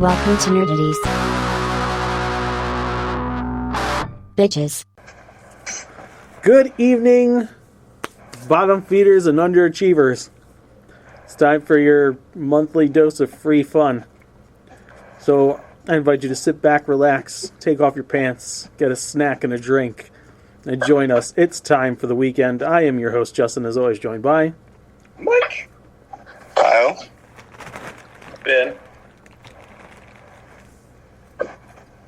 Welcome to Nerdities. Bitches. Good evening, bottom feeders and underachievers. It's time for your monthly dose of free fun. So I invite you to sit back, relax, take off your pants, get a snack and a drink, and join us. It's time for the weekend. I am your host, Justin, as always, joined by Mike, Kyle, Ben.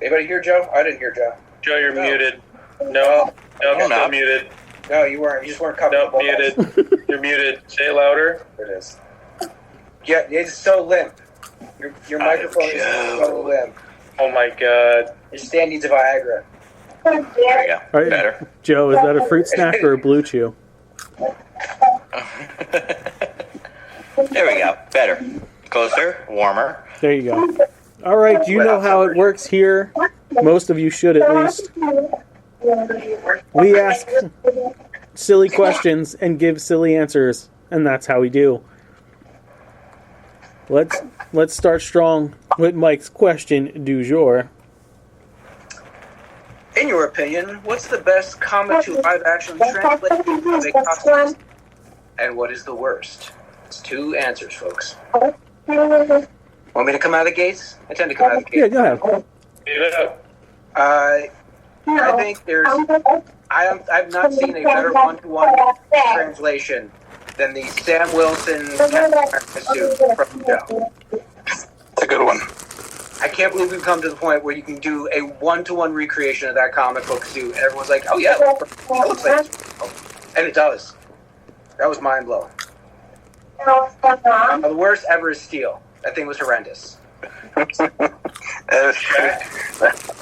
Anybody hear Joe? I didn't hear Joe. Joe, you're muted. No, you're still muted. No, you weren't. You just weren't covering Nope, muted. You're muted. Say it louder. There it is. Yeah, it's so limp. Your microphone is so limp. Oh my god. Your stand needs a Viagra. there we go. All right, Better. Joe, is that a fruit snack or a Blue Chew? There we go. Better. Closer. Warmer. There you go. All right, do you know how it works here? Most of you should, at least. We ask silly questions and give silly answers, and that's how we do. Let's start strong with Mike's question du jour. In your opinion, what's the best comic to live action translation comic costumes? And what is the worst? It's two answers, folks. Want me to come out of the gates? I tend to come out of the Yeah, gates. go ahead. Get it up. I think I've not seen a better one-to-one translation than the Sam Wilson Captain America suit from Joe. It's a good one. I can't believe we've come to the point where you can do a one-to-one recreation of that comic book suit, and everyone's like, "Oh yeah, that looks like it's..." And it does. That was mind-blowing. The worst ever is Steel. That thing was horrendous. That's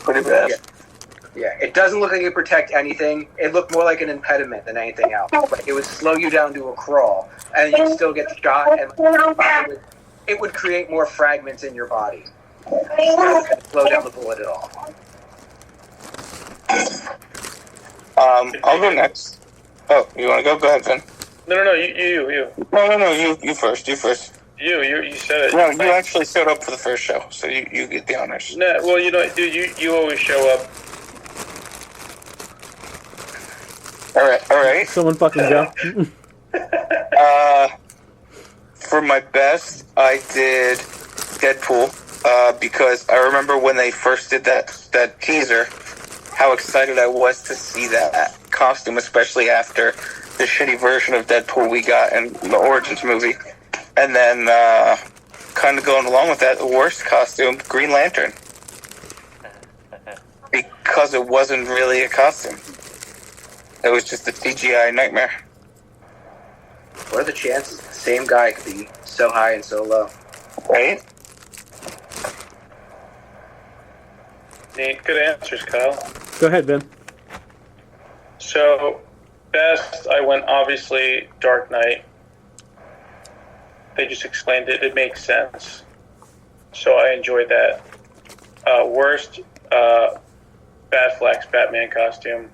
pretty bad. Yeah, it doesn't look like it protect anything. It looked more like an impediment than anything else. Like it would slow you down to a crawl, and you'd still get shot, and it would create more fragments in your body. It wouldn't slow down the bullet at all. I'll go next. Oh, you want to go? Go ahead, Vin. No, you. No, you first. You first. You said it. No, you actually showed up for the first show, so you get the honors. No, well, you know, dude, you always show up. All right. Someone fucking go. For my best, I did Deadpool because I remember when they first did that teaser, how excited I was to see that costume, especially after the shitty version of Deadpool we got in the Origins movie. And then, kind of going along with that, the worst costume, Green Lantern. Because it wasn't really a costume. It was just a CGI nightmare. What are the chances the same guy could be so high and so low? Right? Neat. Good answers, Kyle. Go ahead, Ben. So, best, I went obviously Dark Knight. They just explained it. It makes sense. So I enjoyed that. Worst, Batfleck's Batman costume.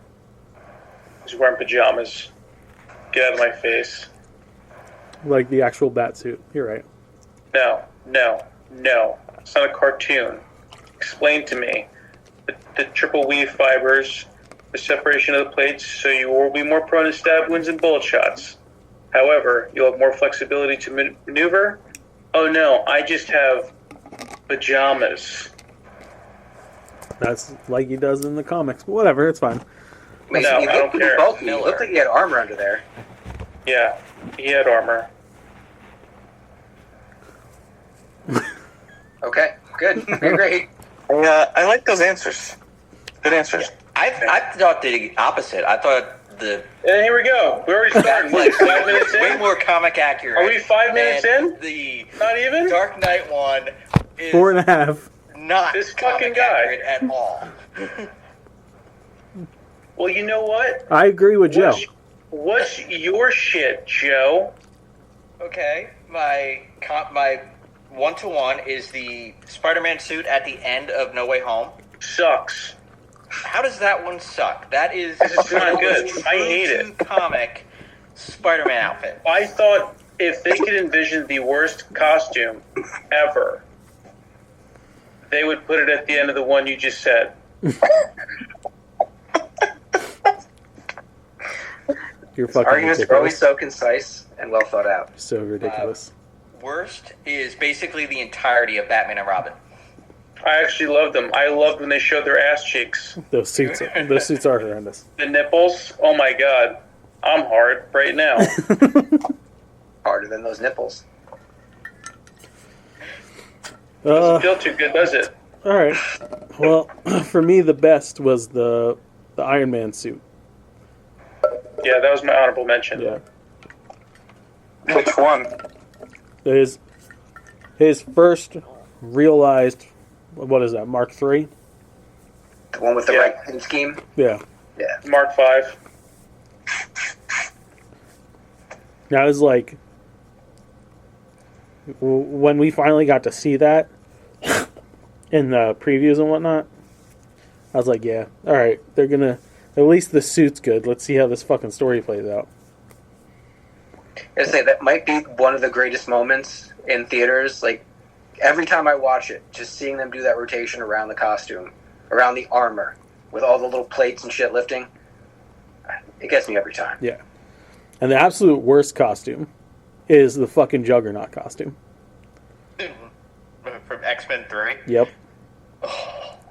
He's wearing pajamas. Get out of my face. Like the actual bat suit. You're right. No. It's not a cartoon. Explain to me the triple weave fibers, the separation of the plates, so you will be more prone to stab wounds and bullet shots. However, you'll have more flexibility to maneuver. Oh no, I just have pajamas. That's like he does in the comics. But whatever, it's fine. I No, I don't care. Bulky. It looked like he had armor under there. Yeah, he had armor. Okay, good. You're great. I like those answers. Good answers. I thought the opposite. I thought the And here we go. We already started. What, 5 minutes way in? more comic accurate. Are we 5 minutes and in? The Not even? Dark Knight one is 4.5. not This comic fucking guy. accurate at all. Well, you know what? I agree with Joe. What's your shit, Joe? Okay, my 1-to-1 is the Spider-Man suit at the end of No Way Home. Sucks. How does that one suck? That is It's not good. I hate it. Comic Spider-Man outfit. I thought if they could envision the worst costume ever, they would put it at the end of the one you just said. You're fucking Arguments are ridiculous. always so concise and well thought out. So ridiculous. Worst is basically the entirety of Batman and Robin. I actually loved them. I loved when they showed their ass cheeks. Those suits are horrendous. The nipples, oh my god. I'm hard right now. Harder than those nipples. Doesn't feel too good, does it? All right. Well, for me, the best was the Iron Man suit. Yeah, that was my honorable mention. Yeah, Which one? his first realized, what is that, Mark III? The one with the Yeah. right paint scheme. Yeah. Yeah. Mark 5. Now it's like when we finally got to see that in the previews and whatnot, I was like, yeah, all right, they're gonna, at least the suit's good. Let's see how this fucking story plays out. I say that might be one of the greatest moments in theaters. Like every time I watch it, just seeing them do that rotation around the costume, around the armor, with all the little plates and shit lifting, it gets me every time. Yeah. And the absolute worst costume is the fucking Juggernaut costume. From X-Men 3. Yep.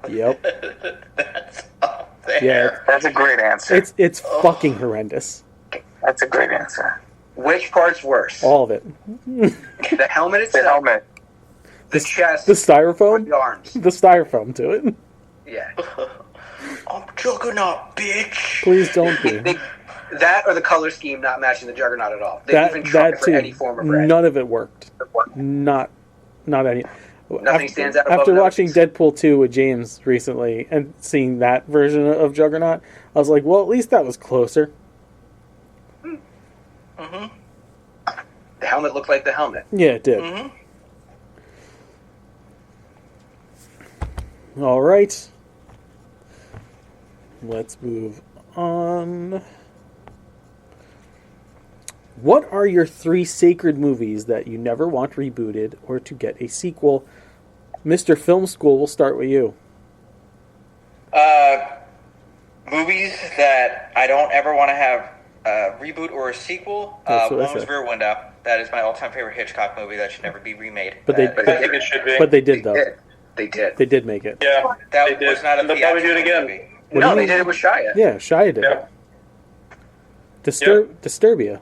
Yep. That's up there. Yeah. That's a great answer. It's fucking horrendous. That's a great answer. Which part's worse? All of it. The helmet The itself, helmet. the chest, The or styrofoam? the arms. The styrofoam to it. Yeah. I'm Juggernaut, bitch. Please don't be. That or the color scheme not matching the Juggernaut at all. They even tried That for too. any form of red. None of it worked. Not any. Nothing stands out above After those. watching Deadpool 2 with James recently and seeing that version of Juggernaut, I was like, well, at least that was closer. Mm-hmm. The helmet looked like the helmet. Yeah, it did. Mm-hmm. All right. Let's move on. What are your 3 sacred movies that you never want rebooted or to get a sequel? Mr. Film School, we'll start with you. Movies that I don't ever want to have a reboot or a sequel. That's what I One was said. Rear Window. That is my all-time favorite Hitchcock movie that should never be remade. But they- That- I think it should be. But they did, though. They did. They did make it. Yeah, that they did. was not a And they'll probably do it theatrical again. movie. What No, do they you did it with Shia. Yeah, Shia did Yeah. it. Disturbia.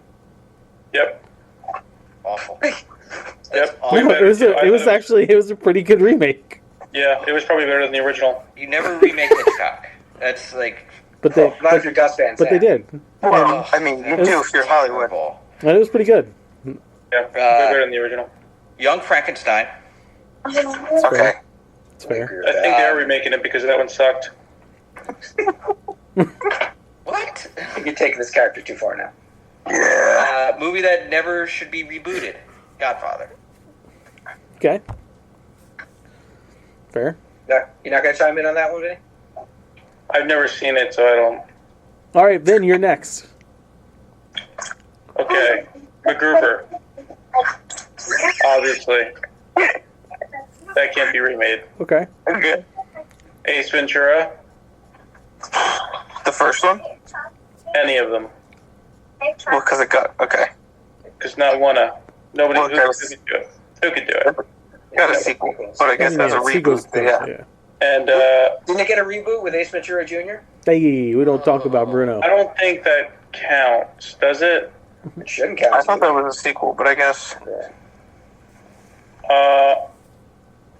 Yep. Awful. Yep. That's Way awful. No, better. it was actually a pretty good remake. Yeah, it was probably better than the original. You never remake Hitchcock. That's like But they Not if you're Gus Van but they Sant. did. Well, I mean, you do if you're Hollywood. horrible. And it was pretty good. Yeah, way better than the original. Young Frankenstein. Okay. It's I fair. agree with I that. think they are remaking it because that one sucked. What? I think you're taking this character too far now. Yeah. Movie that never should be rebooted. Godfather. Okay. Fair. No, you're not going to chime in on that one, Vinny? I've never seen it, so I don't. All right, Vin, you're next. Okay. MacGruber. Obviously. That can't be remade. Okay. Okay. Ace Ventura. The first one? Any of them. Well, because it got. Okay. Because not one. Nobody Well, who that was- could do it. Who could do it? Got a sequel. But I guess as a sequels, reboot. Yeah. yeah. And Didn't it get a reboot with Ace Ventura Jr.? Hey, we don't talk about Bruno. I don't think that counts, does it? It shouldn't count. I thought that was a sequel, but I guess.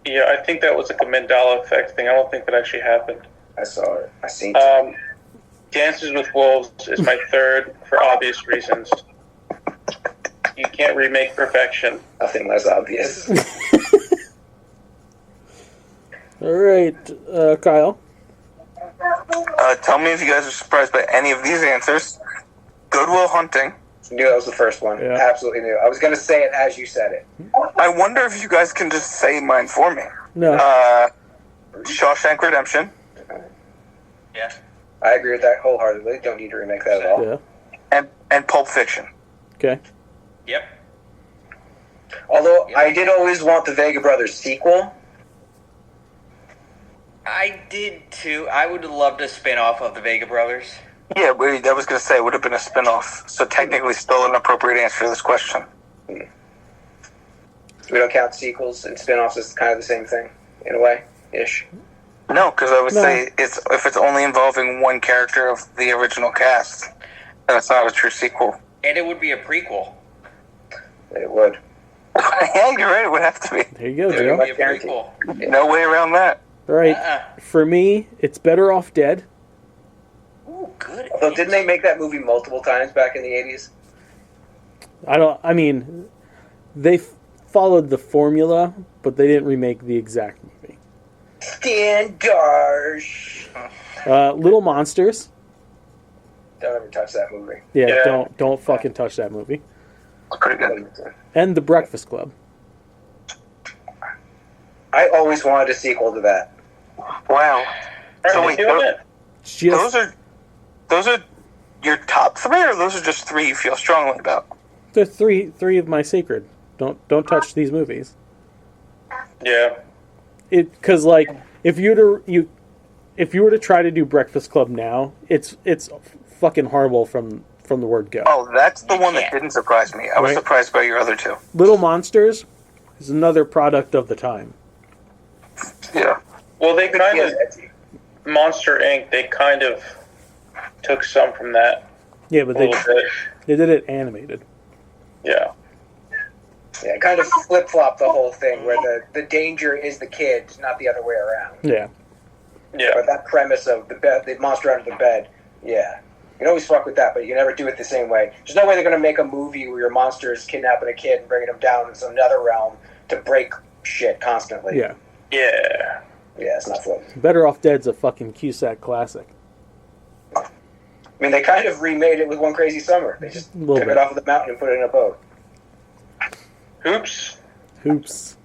Yeah, I think that was like a Mandela effect thing. I don't think that actually happened. I saw it. I seen it. Dances with Wolves is my third for obvious reasons. You can't remake perfection. Nothing less obvious. All right, Kyle. Tell me if you guys are surprised by any of these answers. Good Will Hunting. Knew that was the first one. Yeah. Absolutely knew. I was going to say it as you said it. I wonder if you guys can just say mine for me. No. Shawshank Redemption. Yeah. I agree with that wholeheartedly. Don't need to remake that at all. Yeah. And Pulp Fiction. Okay. Yep. Although Yeah. I did always want the Vega Brothers sequel. I did too. I would have loved a spin-off of the Vega Brothers. Yeah, I was going to say it would have been a spin-off. So technically still an appropriate answer to this question. We don't count sequels and spin-offs as kind of the same thing, in a way, ish. No, because I would No. say if it's only involving one character of the original cast, then it's not a true sequel. And it would be a prequel. It would. Yeah, you're right. It would have to be. There you go, It Joe. would be a Guaranteed. prequel. No way around that. All right. Uh-uh. For me, it's Better Off Dead. Ooh, good. Although, didn't they make that movie multiple times back in the 80s? I mean, they followed the formula, but they didn't remake the exact movie. Stan Garsh. Little Monsters. Don't ever touch that movie. Yeah, Yeah. don't fucking touch that movie. It's pretty good. And The Breakfast Club. I always wanted a sequel to that. Wow. So Aren't wait, they doing it? It's just, those are your top three, or those are just three you feel strongly about? they're three of my sacred. Don't touch these movies. Yeah. Because like if you were to try to do Breakfast Club now, it's fucking horrible from the word go. Oh, that's the You one that can't. didn't surprise me. I was Right. surprised by your other two. Little Monsters is another product of the time. Yeah. Well, they kind of Yes, Monster Inc. They kind of took some from that Yeah, a but they little bit. did it animated. Yeah. yeah, kind of flip-flop the whole thing, where the danger is the kid, not the other way around. Yeah. Yeah. But that premise of the monster under the bed, yeah. You can always fuck with that, but you can never do it the same way. There's no way they're going to make a movie where your monster is kidnapping a kid and bringing him down into another realm to break shit constantly. Yeah. Yeah. Yeah, it's not fun. Better Off Dead's a fucking Cusack classic. I mean, they kind of remade it with One Crazy Summer. They just A little took bit. it off of the mountain and put it in a boat. Hoops. Hoops.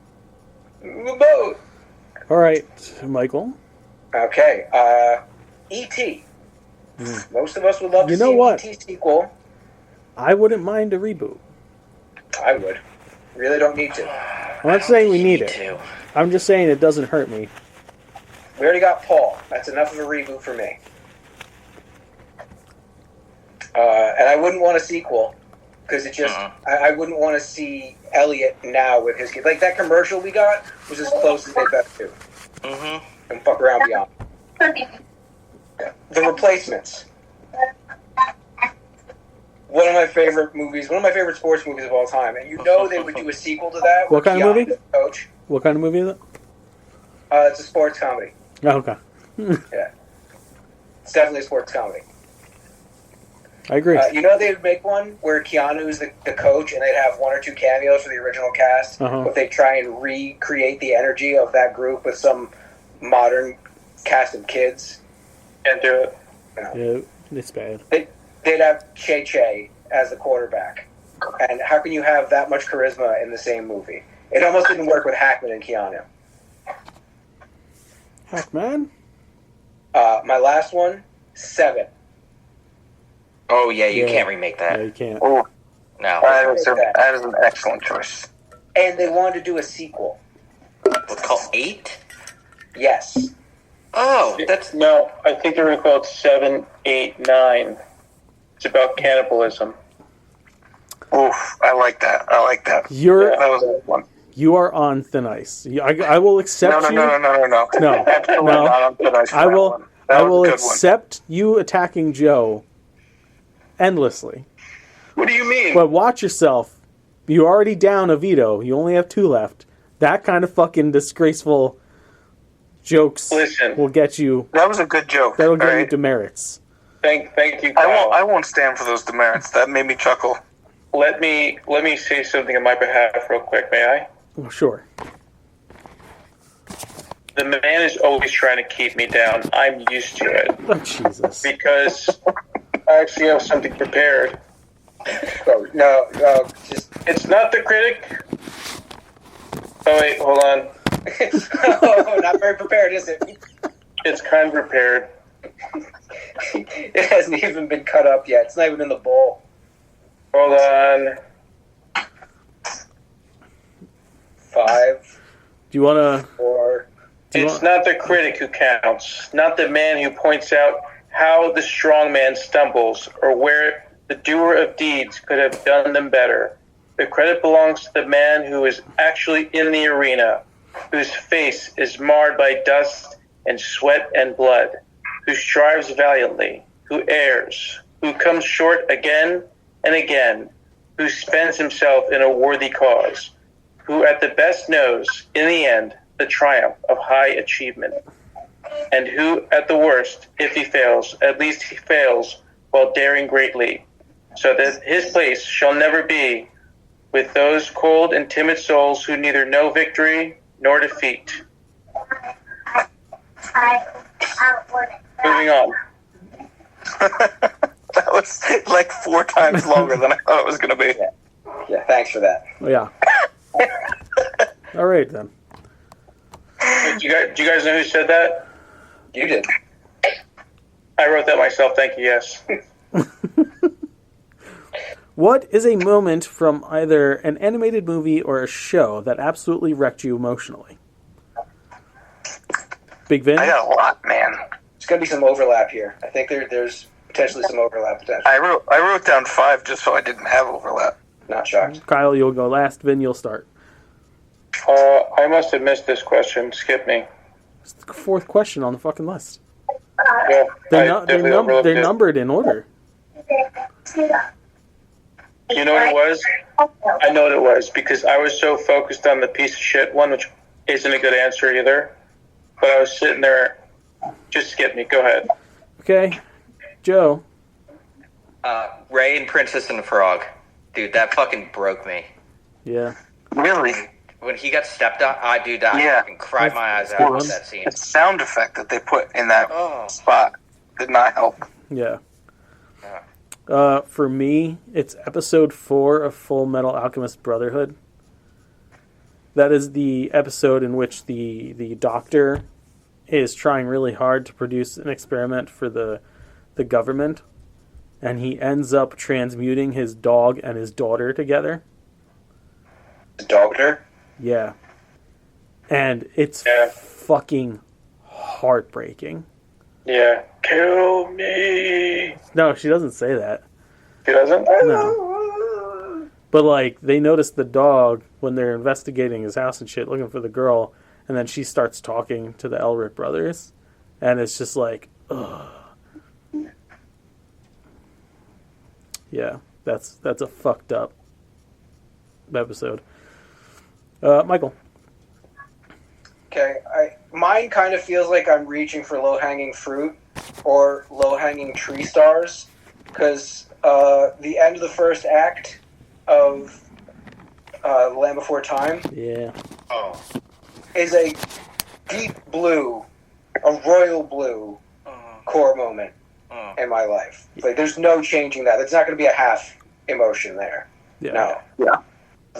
A boat! All right, Michael. Okay, E.T. Most of us would love to You see know an what? E.T. sequel. I wouldn't mind a reboot. I would. Really don't need to. I'm not saying we need it. Too. I'm just saying it doesn't hurt me. We already got Paul. That's enough of a reboot for me. And I wouldn't want a sequel because it just I wouldn't want to see Elliot now with his kid. Like that commercial we got was as close as they got to, Mm-hmm. and fuck around beyond. The Replacements. One of my favorite movies, one of my favorite sports movies of all time, and you know they would do a sequel to that. What with kind of Keanu movie? as the Coach. What kind of movie is it? It's a sports comedy. Oh, okay. Yeah, it's definitely a sports comedy. I agree. You know they would make one where Keanu's the coach and they'd have one or two cameos for the original cast, Uh-huh. but they try and recreate the energy of that group with some modern cast of kids. Can't do it. Yeah, it's bad. They'd have Che as the quarterback. And how can you have that much charisma in the same movie? It almost didn't work with Hackman and Keanu. Heck, man. My last one, 7. Oh yeah, you Yeah. can't remake that. Yeah, you can't. Oh, No. that is an excellent choice. And they wanted to do a sequel. What's called 8? Yes. Oh, that's No, I think they were called 7, 8, 9. It's about cannibalism. Oof, I like that. That That was a good one. You are on thin ice. I will accept No. you. No. Absolutely No. not on thin ice for I that will. one. That I was will a good one. accept you attacking Joe endlessly. What do you mean? But watch yourself. You're already down a veto. You only have 2 left. That kind of fucking disgraceful jokes Listen. will get you. That was a good joke. That'll get all you right? demerits. Thank you, I Kyle. won't stand for those demerits. That made me chuckle. Let me say something on my behalf real quick, may I? Oh, sure. The man is always trying to keep me down. I'm used to it Oh, Jesus. because I actually have something prepared. No, just It's not the critic. Oh wait, hold on. oh, not very prepared, is it? It's kind of prepared. It hasn't even been cut up yet. It's not even in the bowl. Hold on. 5, Do you want to? 4, It's not the critic who counts, not the man who points out how the strong man stumbles or where the doer of deeds could have done them better. The credit belongs to the man who is actually in the arena, whose face is marred by dust and sweat and blood, who strives valiantly, who errs, who comes short again and again, who spends himself in a worthy cause, who at the best knows, in the end, the triumph of high achievement, and who, at the worst, if he fails, at least he fails while daring greatly, so that his place shall never be with those cold and timid souls who neither know victory nor defeat. Moving on. That was like 4 times longer than I thought it was going to be. Yeah, thanks for that. Yeah. All right, then. Do you guys know who said that? You did. I wrote that myself, thank you, yes. What is a moment from either an animated movie or a show that absolutely wrecked you emotionally? Big Vin? I got a lot, man. There's going to be some overlap here. I think there's potentially some overlap. Potential. I wrote down 5 just so I didn't have overlap. Not shocked. Kyle, you'll go last. Vin, you'll start. I must have missed this question. Skip me. It's the 4th question on the fucking list. Yeah, They're numbered in order. You know what it was? I know what it was because I was so focused on the piece of shit one, which isn't a good answer either. But I was sitting there. Just skip me. Go ahead. Okay. Joe. Ray and Princess and the Frog. Dude, that fucking broke me. Yeah. Really? When he got stepped on, I fucking cried my eyes out Well, with that scene. The sound effect that they put in that Oh. spot did not help. Yeah. For me, it's episode 4 of Full Metal Alchemist Brotherhood. That is the episode in which the doctor is trying really hard to produce an experiment for the government, and he ends up transmuting his dog and his daughter together. The doctor? Yeah. And it's fucking heartbreaking. Yeah. Kill me. No, she doesn't say that. He doesn't? No. But, like, they notice the dog when they're investigating his house and shit, looking for the girl, and then she starts talking to the Elric brothers, and it's just like, ugh. Yeah, that's a fucked up episode. Michael. Okay, mine kind of feels like I'm reaching for low-hanging fruit or low-hanging tree stars, because the end of the first act of Land Before Time Yeah. Oh. is a deep blue, a royal blue core moment in my life. Like, there's no changing that. There's not going to be a half emotion there. Yeah. No. Yeah.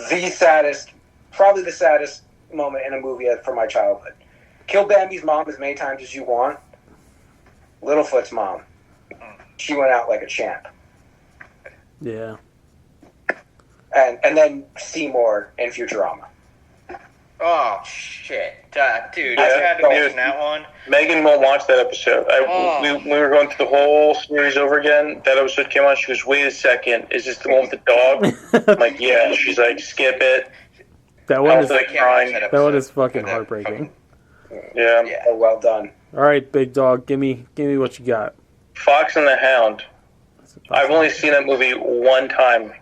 The saddest, probably the saddest moment in a movie from my childhood. Kill Bambi's mom as many times as you want. Littlefoot's mom, she went out like a champ. Yeah. And then Seymour in Futurama. Oh, shit. Dude, Yeah, I had to dude. mention that one. Megan won't watch that episode. We were going through the whole series over again. That episode came on. She goes, "Wait a second, is this the one with the dog?" I'm like, "Yeah." She's like, "Skip it." That one I is was like I can't watch crying. that that one episode. is fucking That heartbreaking. Yeah. Yeah. Oh, well done. All right, big dog, give me what you got. Fox and the Hound. I've only seen that movie one time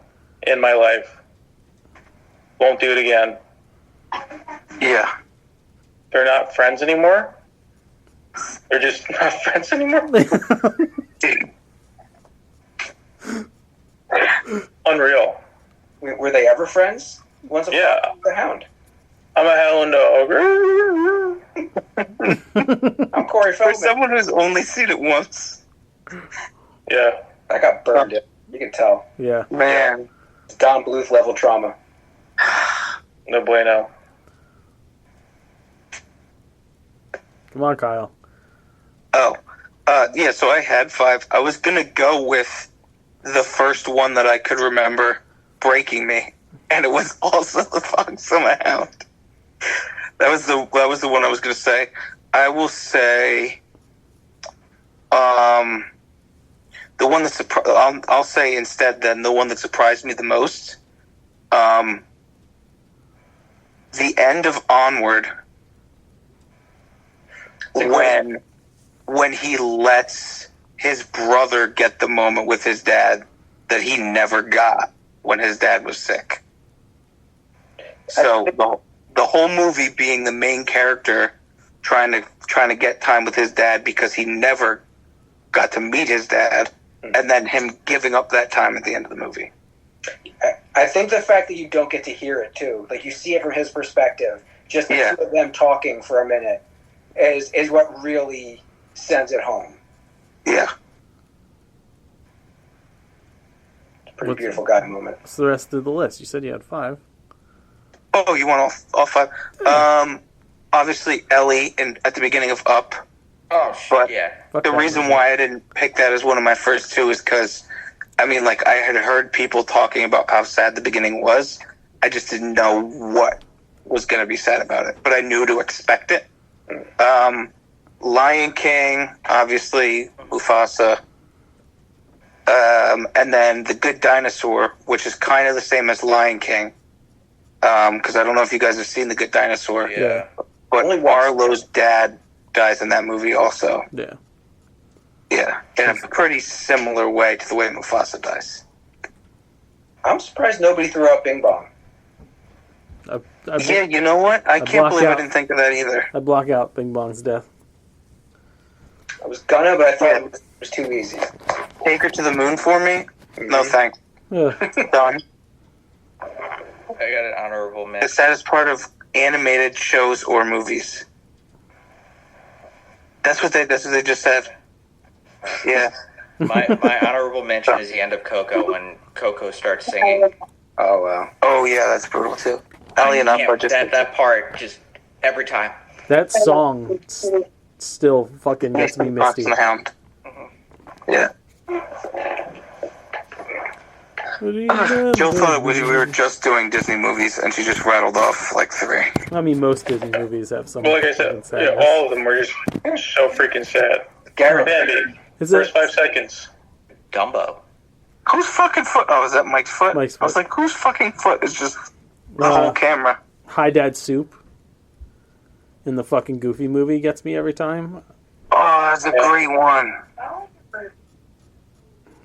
in my life. Won't do it again. Yeah. They're not friends anymore? They're just not friends anymore? Unreal. Were they ever friends? Once upon Yeah. the Hound. I'm a hound dog. I'm Corey For Feldman. someone who's only seen it once, Yeah. I got burned. You can tell. Yeah. man. It's Don Bluth level trauma. No bueno. Come on, Kyle. Oh, yeah. So I had 5. I was gonna go with the first one that I could remember breaking me, and it was also the Fox and the Hound. That was the one I was going to say. I will say, the one that I'll say instead then the one that surprised me the most. The end of Onward, when he lets his brother get the moment with his dad that he never got when his dad was sick. So the whole movie being the main character trying to get time with his dad because he never got to meet his dad, and then him giving up that time at the end of the movie. I think the fact that you don't get to hear it too, like you see it from his perspective, just the two of them talking for a minute, is what really sends it home. Yeah. Pretty beautiful guy moment. What's the rest of the list? You said you had 5. Oh, you want all 5? Obviously Ellie at the beginning of Up. Oh, shit, But yeah. the reason why I didn't pick that as one of my first 2 is because, I mean, like, I had heard people talking about how sad the beginning was. I just didn't know what was going to be sad about it. But I knew to expect it. Lion King, obviously, Mufasa. And then The Good Dinosaur, which is kind of the same as Lion King. Because I don't know if you guys have seen The Good Dinosaur. Yeah. But Arlo's dad dies in that movie also. Yeah. Yeah, in a pretty similar way to the way Mufasa dies. I'm surprised nobody threw out Bing Bong. Yeah, you know what? I can't block believe out- I didn't think of that either. I block out Bing Bong's death. I was gonna, but I thought it was too easy. Take her to the moon for me? No thanks. Ugh. Done. I got an honorable The mention. saddest part of animated shows or movies. That's what they just said. Yeah. My honorable mention is the end of Coco when Coco starts singing. Oh, wow. Oh yeah, that's brutal too. Ellie and Yeah, Up are just that part just every time. That song still fucking gets me Fox misty. and the Hound. Yeah. Jill thought we were just doing Disney movies, and she just rattled off like 3. I mean, most Disney movies have some. Well, like I fucking said, yeah, sadness. all of them were just so freaking sad. Garrett. Bambi, Is first it 5 seconds. Dumbo. Whose fucking foot? Oh, is that Mike's foot? Mike's I was foot. like, whose fucking foot is just the whole camera? Hi Dad Soup in the fucking Goofy movie gets me every time. Oh, that's a great one.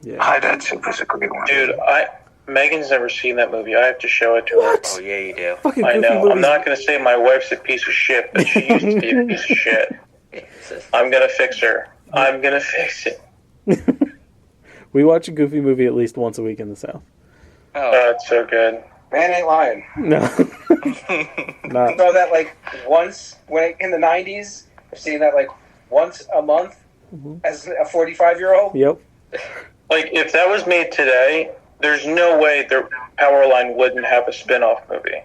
Yeah. Hi, Dad Soup is a great one. Dude, Megan's never seen that movie. I have to show it to her. Oh, yeah, you do. Fucking I Goofy know. movies. I'm not going to say my wife's a piece of shit, but she used to be a piece of shit. I'm going to fix her. I'm going to fix it. We watch a Goofy movie at least once a week in the South. Oh, it's so good. Man ain't lying. No. I Not. saw that like once in the 90s. I've seen that like once a month as a 45-year-old. Yep. Like, if that was made today, there's no way the Powerline wouldn't have a spin-off movie.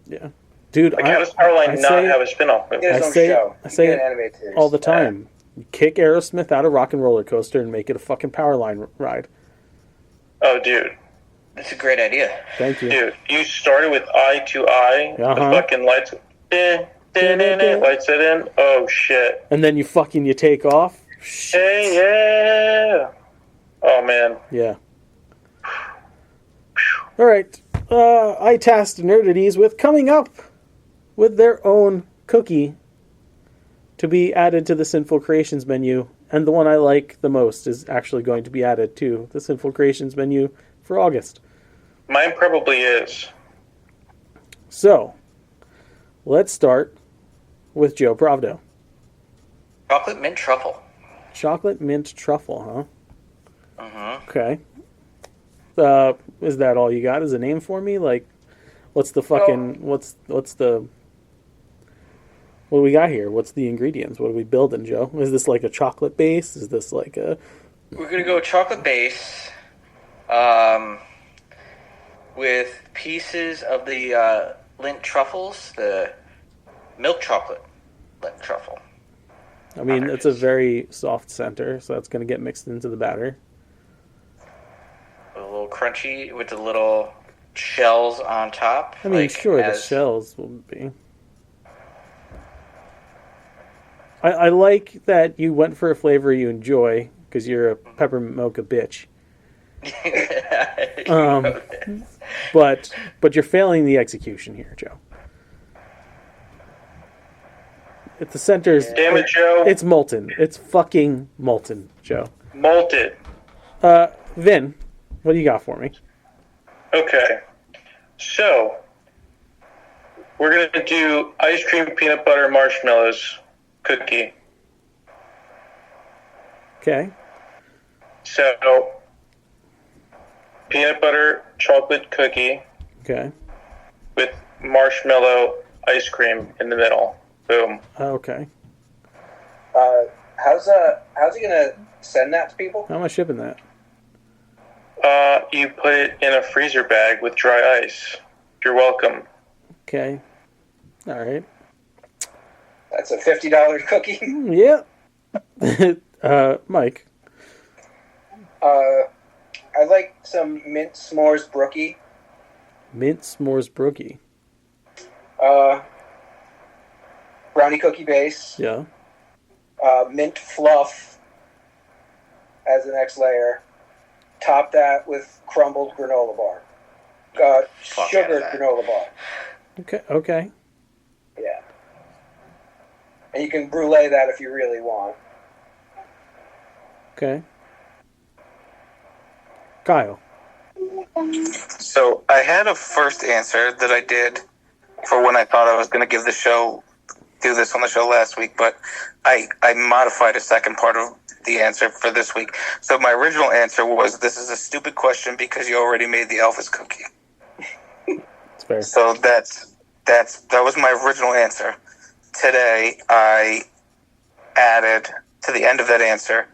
Yeah. Dude, Like, how does Powerline I not say- have a spin-off movie? Get his I own say- show. I say Get it an animated series. all the time. You kick Aerosmith out of Rock and Roller Coaster and make it a fucking Powerline ride. Oh, dude. That's a great idea. Thank you. Dude, you started with Eye to Eye. The Uh-huh. fucking lights. Lights it in. Oh, shit. And then you take off. Shit. Hey, yeah. Oh, man. Yeah. All right. I tasked Nerdities with coming up with their own cookie to be added to the Sinful Creations menu. And the one I like the most is actually going to be added to the Sinful Creations menu for August. Mine probably is. So, let's start with Joe Pravdo. Chocolate mint truffle. Chocolate mint truffle, huh? Mm-hmm. Okay. Is that all you got? Is a name for me? Like, what's the fucking what's the what do we got here? What's the ingredients? What are we building, Joe? Is this like a chocolate base? Is this like a We're going to go chocolate base with pieces of the Lindt truffles, the milk chocolate Lindt truffle. I mean, it's a very soft center, so that's going to get mixed into the batter. A little crunchy with the little shells on top. I mean, like sure, the as- shells will be. I like that you went for a flavor you enjoy because you're a peppermint mocha bitch. But you're failing the execution here, Joe. At the center's, Damn it, Joe. it's molten. It's fucking molten, Joe. Malted. Vin, what do you got for me? Okay. So, we're going to do ice cream, peanut butter, marshmallows cookie. Okay. So, peanut butter chocolate cookie Okay. with marshmallow ice cream in the middle. Boom. Okay. How's he gonna send that to people? How am I shipping that? You put it in a freezer bag with dry ice. You're welcome. Okay. All right. That's a $50 cookie. Yeah. Mike. I like some mint s'mores brookie. Mint s'mores brookie. Brownie cookie base. Yeah. Mint fluff as the next layer. Top that with crumbled granola bar. Sugared yeah. granola bar. Okay. Okay. Yeah. And you can brulee that if you really want. Okay. Kyle. So I had a first answer that I did for when I thought I was going to do this on the show last week, but I modified a second part of the answer for this week. So my original answer was, this is a stupid question because you already made the Elvis cookie. It's fair. So that was my original answer. Today I added to the end of that answer,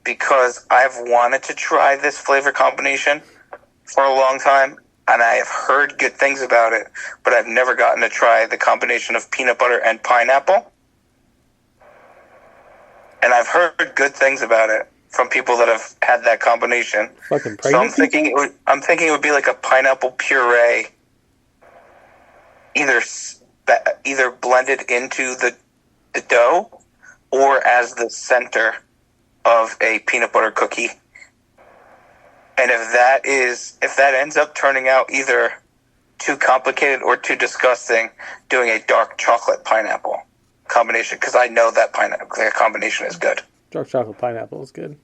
because I've wanted to try this flavor combination for a long time, and I have heard good things about it, but I've never gotten to try the combination of peanut butter and pineapple. And I've heard good things about it from people that have had that combination. Fucking So I'm pregnant thinking people? it would be like a pineapple puree, either blended into the dough or as the center of a peanut butter cookie. And if that ends up turning out either too complicated or too disgusting, doing a dark chocolate pineapple combination, because I know that combination is good. Dark chocolate pineapple is good.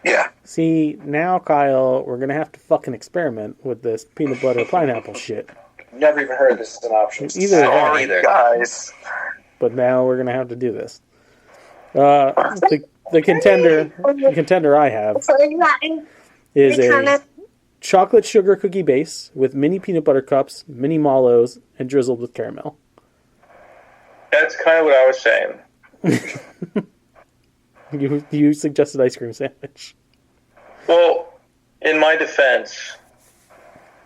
Yeah. See, now, Kyle, we're going to have to fucking experiment with this peanut butter pineapple shit. Never even heard this as an option. Either of us, Sorry, guys. but now we're going to have to do this. The contender I have is a chocolate sugar cookie base with mini peanut butter cups, mini mallows, and drizzled with caramel. That's kind of what I was saying. You suggested ice cream sandwich. Well, in my defense,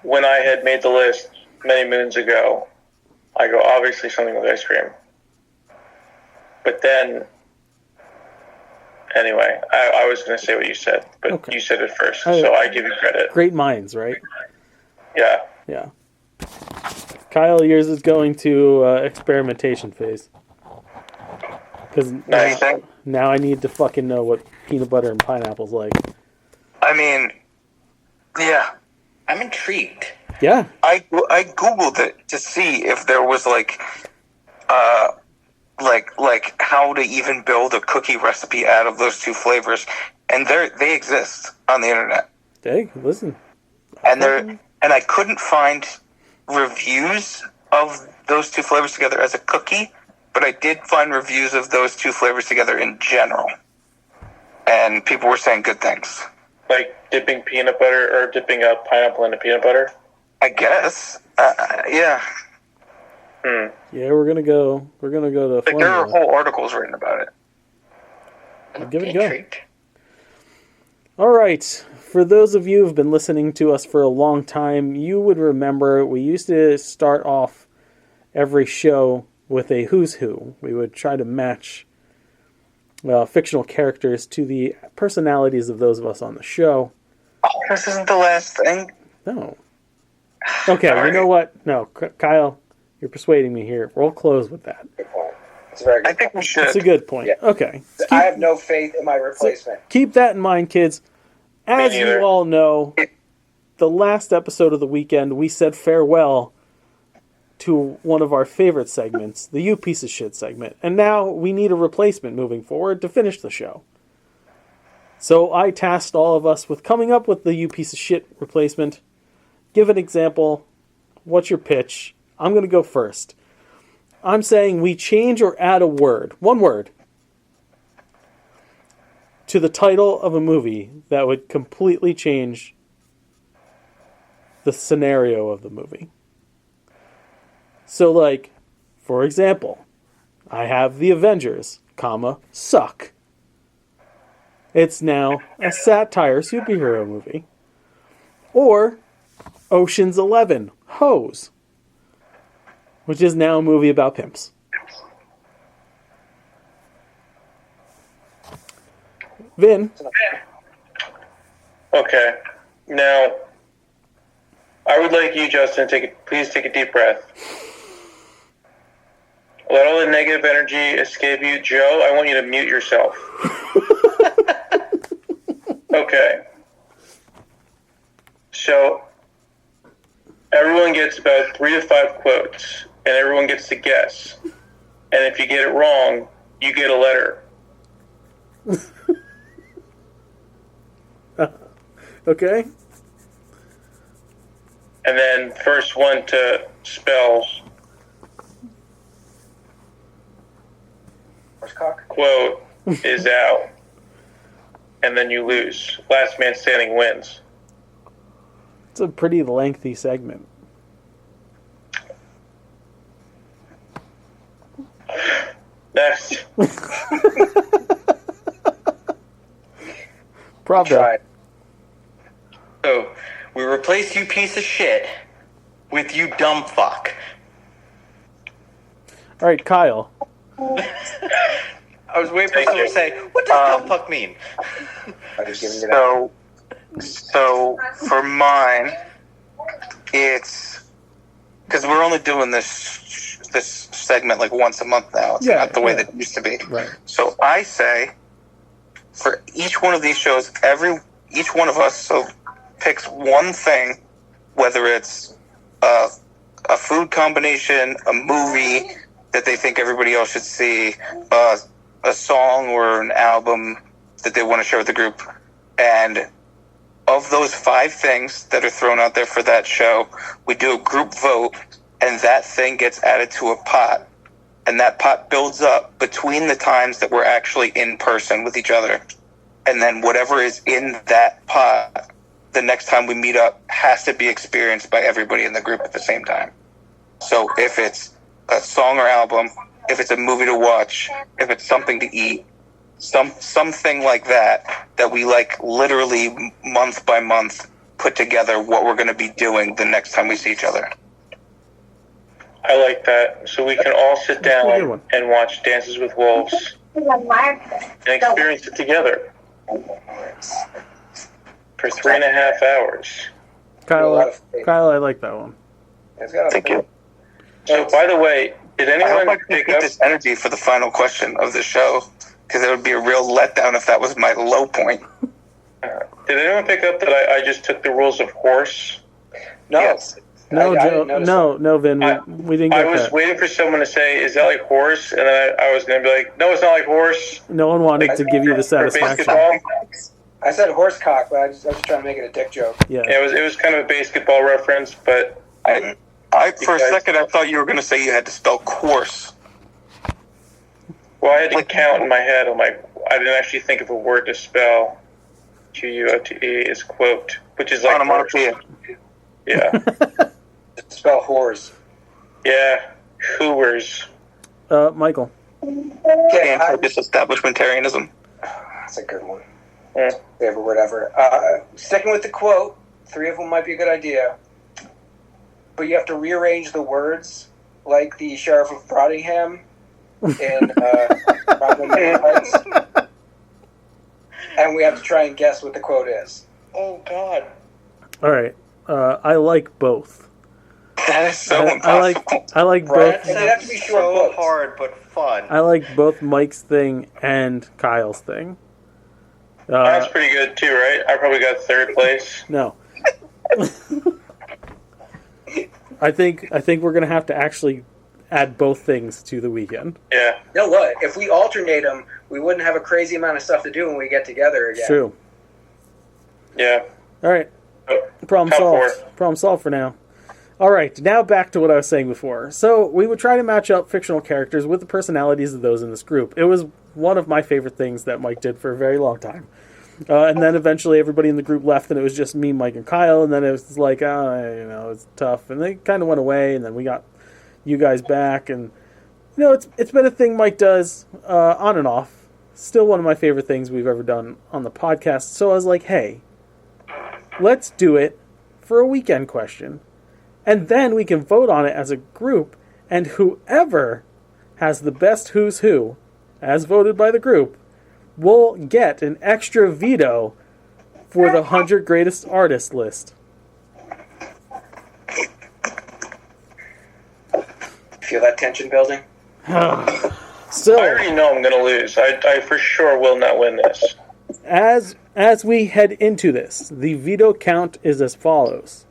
when I had made the list many moons ago, I go, obviously something with ice cream. But then, anyway, I was going to say what you said, but Okay. you said it first, so I give you credit. Great minds, right? Yeah. Yeah. Kyle, yours is going to experimentation phase. Because Nice. now I need to fucking know what peanut butter and pineapple's like. I mean, yeah. I'm intrigued. Yeah. I Googled it to see if there was like how to even build a cookie recipe out of those two flavors, and they exist on the internet. Hey, listen. And I couldn't find reviews of those two flavors together as a cookie, but I did find reviews of those two flavors together in general, and people were saying good things. Like dipping peanut butter or dipping a pineapple into peanut butter. I guess, yeah. Yeah, we're gonna go to Like there are formula. whole articles written about it. I'm Give it a go. intrigued. All right. For those of you who've been listening to us for a long time, you would remember we used to start off every show with a who's who. We would try to match fictional characters to the personalities of those of us on the show. Oh, this isn't the last thing. No. Okay, you know what? No, Kyle, you're persuading me here. We'll close with that. Good point. It's very I good. think we should. That's a good point. Yeah. Okay. I have no faith in my replacement. Keep that in mind, kids. As you neither. all know, the last episode of the weekend, we said farewell to one of our favorite segments, the You Piece of Shit segment. And now we need a replacement moving forward to finish the show. So I tasked all of us with coming up with the You Piece of Shit replacement. Give an example. What's your pitch? I'm going to go first. I'm saying we change or add a word, one word, to the title of a movie that would completely change the scenario of the movie. So, like, for example, I have The Avengers, comma, suck. It's now a satire superhero movie. Or Ocean's 11, Hose, which is now a movie about pimps. Vin, Okay. Now, I would like you, Justin, please take a deep breath. Let all the negative energy escape you. Joe, I want you to mute yourself. Okay. So, everyone gets about 3 to 5 quotes, and everyone gets to guess. And if you get it wrong, you get a letter. okay? And then first one to spell Horsecock. quote is out. And then you lose. Last man standing wins. It's a pretty lengthy segment. Next. Pravda. Tried. So, we replace you piece of shit with you dumb fuck. All right, Kyle. I was waiting for Thank someone you. to say, what does dumb fuck mean? I just giving it out. So for mine, it's because we're only doing this segment like once a month now. It's Yeah, not the way yeah. that it used to be. Right. So I say, for each one of these shows, each one of us picks one thing, whether it's a food combination, a movie that they think everybody else should see, a song or an album that they want to share with the group, and of those 5 things that are thrown out there for that show, we do a group vote, and that thing gets added to a pot. And that pot builds up between the times that we're actually in person with each other. And then whatever is in that pot, the next time we meet up, has to be experienced by everybody in the group at the same time. So if it's a song or album, if it's a movie to watch, if it's something to eat, something like that we like literally month by month put together what we're going to be doing the next time we see each other. I like that. So we can all sit That's a good down one. and watch Dances with Wolves and experience it together for 3.5 hours. A lot Kyle, of faith. Kyle, I like that one. It's got a Thank you. So, by the way, did I hope anyone I can pick keep up? this energy for the final question of the show, because it would be a real letdown if that was my low point. Did anyone pick up that I just took the rules of horse? No. Yes. No, I Joe. didn't notice No, Vin. We didn't I get was that. waiting for someone to say, "Is that like horse?" And then I was going to be like, "No, it's not like horse." No one wanted to give you the Or satisfaction. basketball. I said horsecock, but I was just trying to make it a dick joke. Yeah. Yeah, it was kind of a basketball reference, but I for a second I thought you were going to say you had to spell course. well, I had to count in my head. I'm like, I didn't actually think of a word to spell. Quote is quote, which is like Onomatopoeia. yeah, Spell whores. yeah, hooers. Michael. Okay, Anti-disestablishmentarianism. that's a good one. Yeah. Favorite word ever. Sticking with the quote, 3 of them might be a good idea, but you have to rearrange the words like the Sheriff of Nottingham in Problem Heights. And we have to try and guess what the quote is. Oh God. All right. I like both. That is so I impossible. like That both. It'd have to be sounds short so quotes. hard but fun. I like both Mike's thing and Kyle's thing. That's pretty good too, right? I probably got third place. No. I think we're gonna have to actually add both things to the weekend. Yeah. You know what? If we alternate them, we wouldn't have a crazy amount of stuff to do when we get together again. True. Yeah. All right. Problem Top solved. four. Problem solved for now. All right. Now back to what I was saying before. So we would try to match up fictional characters with the personalities of those in this group. It was one of my favorite things that Mike did for a very long time. And then eventually everybody in the group left, and it was just me, Mike, and Kyle. And then it was like, it's tough. And they kind of went away, and then we got you guys back. And, it's been a thing Mike does on and off. Still one of my favorite things we've ever done on the podcast. So I was like, hey, let's do it for a weekend question. And then we can vote on it as a group. And whoever has the best who's who, as voted by the group, will get an extra veto for the 100 greatest artists list. Feel that tension building? So, I already know I'm going to lose. I for sure will not win this. as we head into this, the veto count is as follows.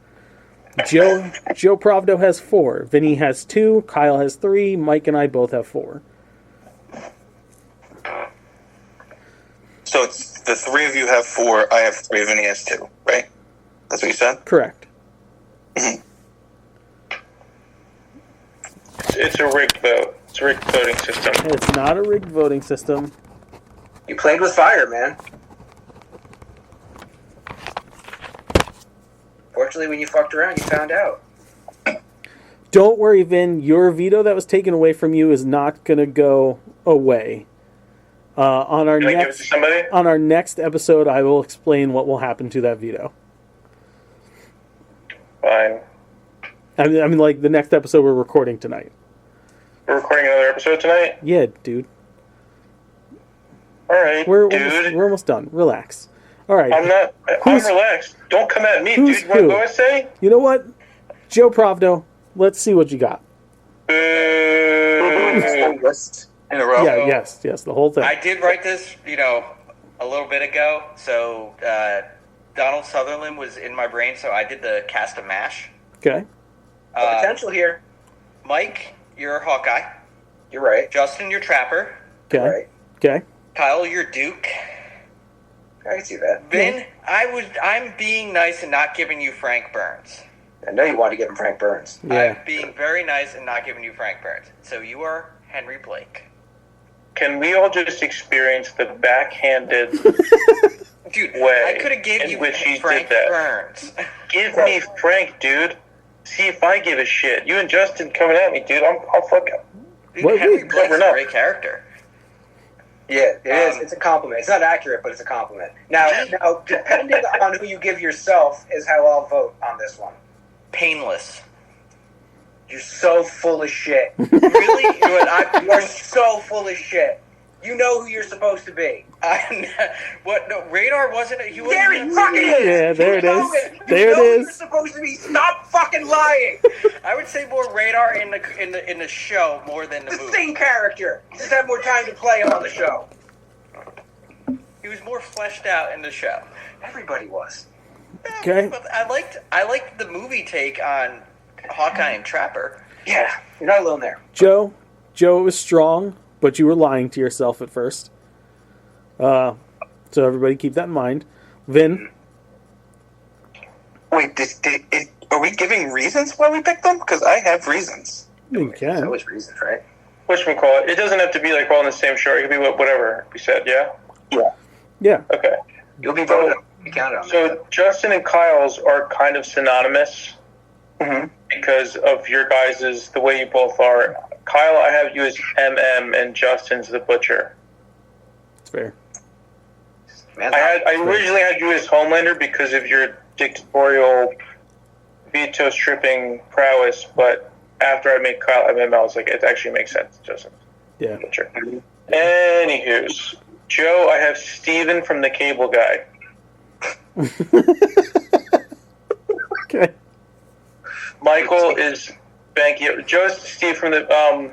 Joe Pravdo has 4, Vinny has 2, Kyle has 3, Mike and I both have 4. So it's the three of you have 4, I have 3, and he has 2, right? That's what you said? Correct. It's a rigged vote. It's a rigged voting system. It's not a rigged voting system. You played with fire, man. Fortunately, when you fucked around, you found out. Don't worry, Vin. Your veto that was taken away from you is not going to go away. On our Can I give it to somebody? next episode, I will explain what will happen to that veto. Fine. I mean, like the next episode we're recording tonight. We're recording another episode tonight? Yeah, dude. Alright, We're dude. almost done. Relax. All right. I'm relaxed. Don't come at me, who's dude. You want to who? go and say? You know what? Joe Pravdo, let's see what you got. Boo. List in a row. Yeah, yes, the whole thing. I did write this, a little bit ago. So Donald Sutherland was in my brain, so I did the cast of MASH. Okay. Potential here. Mike, you're Hawkeye. You're right. Justin, you're Trapper. Okay. You're right. Okay. Kyle, you're Duke. I can see that. Vin, I'm being nice and not giving you Frank Burns. I know you want to give him Frank Burns. Yeah. I'm being very nice and not giving you Frank Burns. So you are Henry Blake. Can we all just experience the backhanded Dude, way I could have gave in you which he Frank did that? Burns. Give me Frank, dude. See if I give a shit. You and Justin coming at me, dude. I'll fuck up. Dude, What- Henry wait, Blake's cover a up. great character. Yeah, it is. It's a compliment. It's not accurate, but it's a compliment. Now, depending on who you give yourself is how I'll vote on this one. Painless. You're so full of shit. Really? You are so full of shit. You know who you're supposed to be. I'm not, what? No, Radar wasn't. He wasn't. There he fucking is. Yeah, there You it know is. You There it know who is. You're supposed to be. Stop fucking lying. I would say more Radar in the show more than the The movie. same character. Just had more time to play him on the show. He was more fleshed out in the show. Everybody was. Okay. But I liked the movie take on Hawkeye and Trapper. Yeah, you're not alone there. Joe, it was strong, but you were lying to yourself at first. So everybody keep that in mind. Vin, Wait, are we giving reasons why we picked them? Because I have reasons. you There's can. always reasons, right? Whatchamacallit? It doesn't have to be like we're all in the same show. It could be whatever we said, yeah? Yeah. Okay. You'll be voted on. You counted on that. So Justin and Kyle's are kind of synonymous Mm-hmm. because of your guys' the way you both are. Kyle, I have you as MM, and Justin's the Butcher. It's fair. Man, I originally had you as Homelander because of your dictatorial veto stripping prowess, but after I made Kyle MM, I was like, it actually makes sense, Justin. Yeah. Butcher. Anywho's, Joe, I have Steven from the Cable Guy. Okay. Michael is Banky. Joe's Steve from the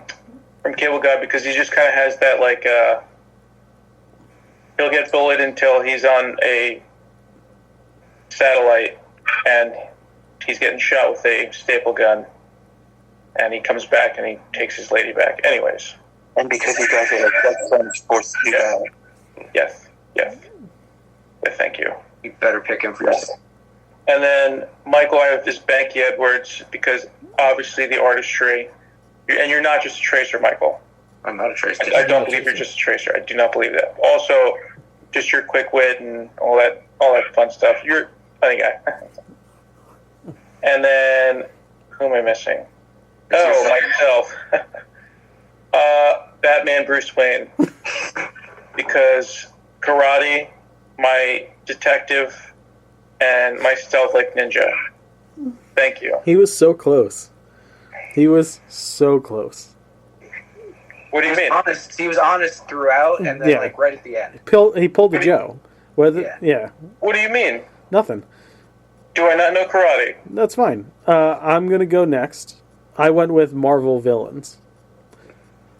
from Cable Guy because he just kind of has that like he'll get bullied until he's on a satellite and he's getting shot with a staple gun, and he comes back and he takes his lady back. Anyways, And because you guys are like best friends, forced to do that. yes. Yeah, thank you. You better pick him for yourself. And then Michael, I have this Banky Edwards because obviously the artistry, and you're not just a tracer, Michael. I'm not a tracer. I don't believe you're just a tracer. I do not believe that. Also, just your quick wit and all that fun stuff. You're a funny guy. And then who am I missing? Oh, myself. Batman Bruce Wayne. Because karate, my detective, and my stealth like ninja. Thank you. He was so close. He was so close. What do you mean? He was honest throughout, and then Yeah. like right at the end. He pulled the Joe. Whether yeah, What do you mean? nothing. Do I not know karate? That's fine. I'm gonna go next. I went with Marvel villains,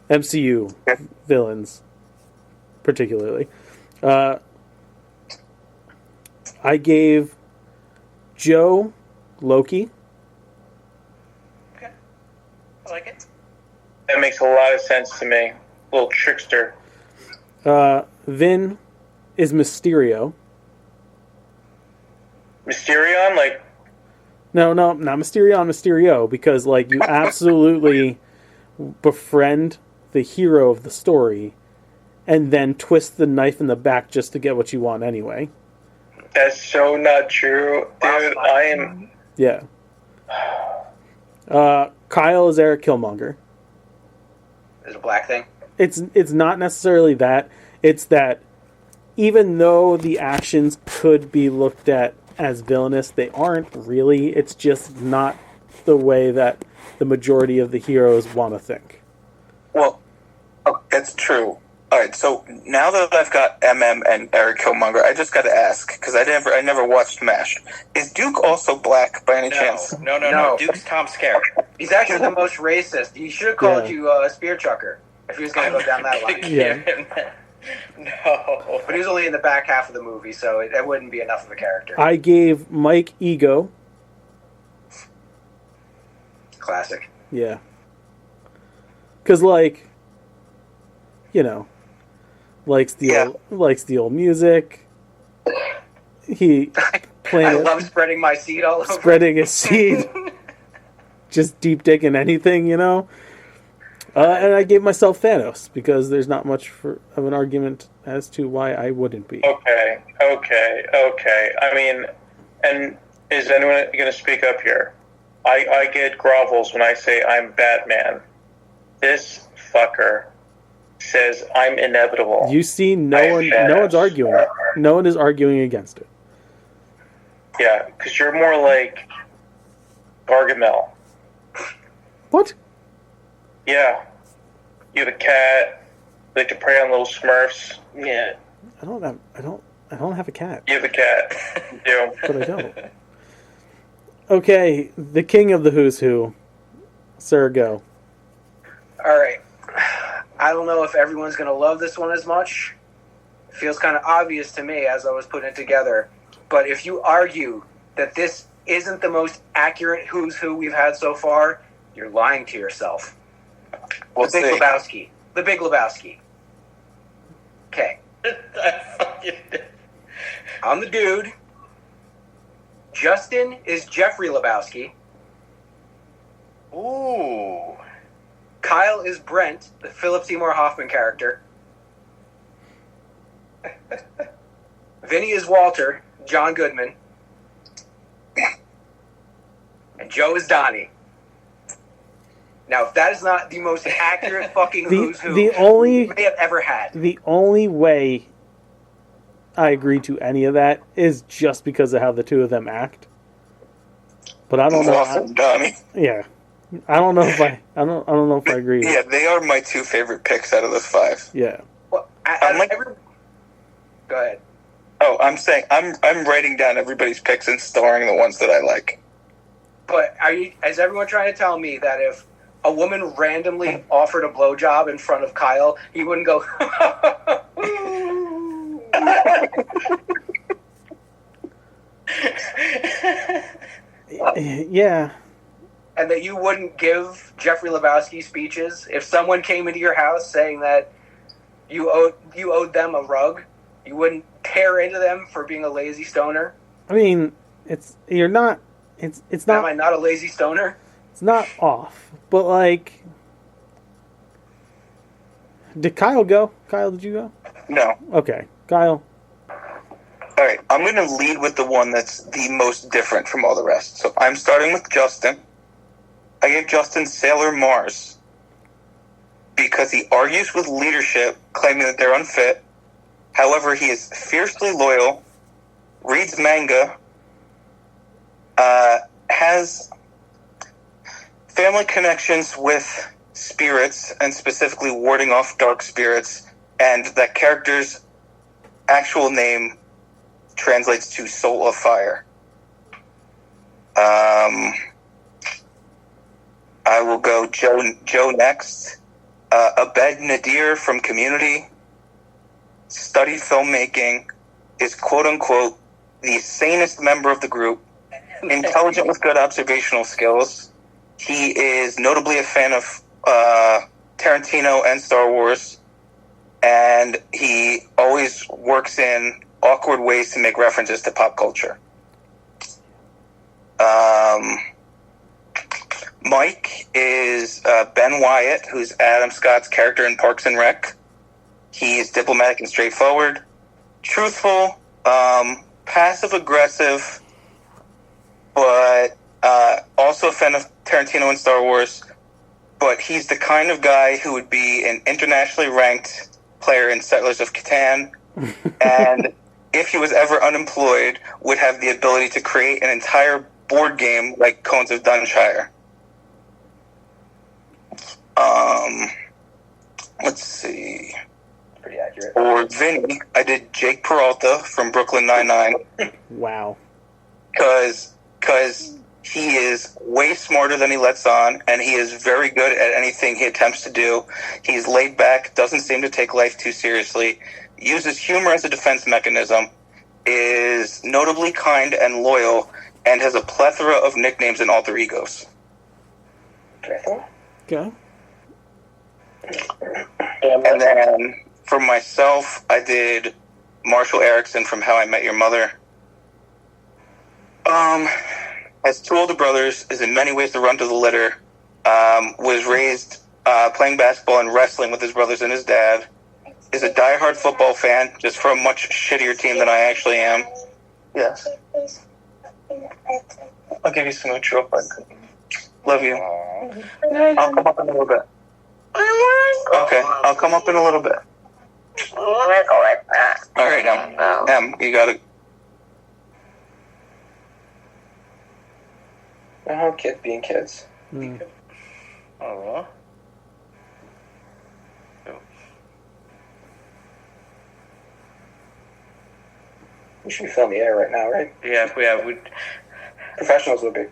MCU villains, particularly. I gave Joe Loki. Okay. I like it. That makes a lot of sense to me. Little trickster. Vin is Mysterio. Mysterion, like No, not Mysterio, because like you absolutely befriend the hero of the story, and then twist the knife in the back just to get what you want anyway. that's so not true, dude. I am. Yeah. Kyle is Eric Killmonger. There's a black thing. It's not necessarily that. It's that even though the actions could be looked at as villainous, they aren't really. It's just not the way that the majority of the heroes want to think. Well, that's true. All right, so now that I've got MM and Eric Killmonger, I just got to ask because I never watched MASH. Is Duke also black by any chance? No. Duke's Tom Skerritt. He's actually the most racist. He should have called you Spear Chucker if he was going to go down that line. Yeah. No. But he was only in the back half of the movie, so it wouldn't be enough of a character. I gave Mike Ego. Classic. Yeah. Because, like, you know, likes the old music. He I planted love spreading my seed all over. spreading his seed, just deep digging anything, you know. And I gave myself Thanos because there's not much of an argument as to why I wouldn't be. Okay. I mean, and is anyone going to speak up here? I get grovels when I say I'm Batman. This fucker says I'm inevitable. You see, no one's arguing it. No one is arguing against it. Yeah, because you're more like Gargamel. What? Yeah. You have a cat. You like to prey on little Smurfs. Yeah. I don't have a cat, You have a cat. You do. but I don't. Okay, the king of the who's who. Sir, go. All right. I don't know if everyone's going to love this one as much. It feels kind of obvious to me as I was putting it together. But if you argue that this isn't the most accurate who's who we've had so far, you're lying to yourself. We'll The Big see. Lebowski. The Big Lebowski. Okay. I'm the dude. Justin is Jeffrey Lebowski. Ooh. Kyle is Brent, the Philip Seymour Hoffman character. Vinny is Walter, John Goodman. And Joe is Donnie. Now, if that is not the most accurate fucking who's who the only we may have ever had. the only way I agree to any of that is just because of how the two of them act. But I don't know. Awesome, Donnie. Yeah, I don't know if I don't know if I agree. Yeah, they are my two favorite picks out of those five. Yeah. Well, Go ahead. Oh, I'm saying I'm writing down everybody's picks and starring the ones that I like. But Is everyone trying to tell me that if a woman randomly offered a blowjob in front of Kyle, he wouldn't go? Yeah. And that you wouldn't give Jeffrey Lebowski speeches if someone came into your house saying that you owed them a rug, you wouldn't tear into them for being a lazy stoner? I mean, it's not Am I not a lazy stoner? it's not off, but like, did Kyle go? Kyle, did you go? No. Okay, Kyle. All right, I'm going to lead with the one that's the most different from all the rest. So I'm starting with Justin. I gave Justin Sailor Mars because he argues with leadership, claiming that they're unfit. However, he is fiercely loyal, reads manga, has family connections with spirits, and specifically warding off dark spirits, and that character's actual name translates to Soul of Fire. I will go Joe next. Abed Nadir from Community studied filmmaking, is quote-unquote the sanest member of the group, intelligent with good observational skills. He is notably a fan of Tarantino and Star Wars, and he always works in awkward ways to make references to pop culture. Mike is Ben Wyatt, who's Adam Scott's character in Parks and Rec. He's diplomatic and straightforward, truthful, passive-aggressive, but also a fan of Tarantino and Star Wars. But he's the kind of guy who would be an internationally ranked player in Settlers of Catan, and if he was ever unemployed, would have the ability to create an entire board game like Cones of Dunshire. Let's see. Pretty accurate. For Vinny, I did Jake Peralta from Brooklyn Nine-Nine. Wow. Because he is way smarter than he lets on, and he is very good at anything he attempts to do. He's laid back, doesn't seem to take life too seriously, uses humor as a defense mechanism, is notably kind and loyal, and has a plethora of nicknames and alter egos. Okay. And then for myself, I did Marshall Erickson from How I Met Your Mother. Has two older brothers, is in many ways the runt of the litter, was raised playing basketball and wrestling with his brothers and his dad, is a diehard football fan, just for a much shittier team than I actually am. Yes. I'll give you some real quick. Love you. I'll come up in a little bit. Okay, I'll come up in a little bit. All right, Em, you gotta... Kids being kids. Mm. Oh. We should be filming the air right now, right? Yeah, we. Professionals would be.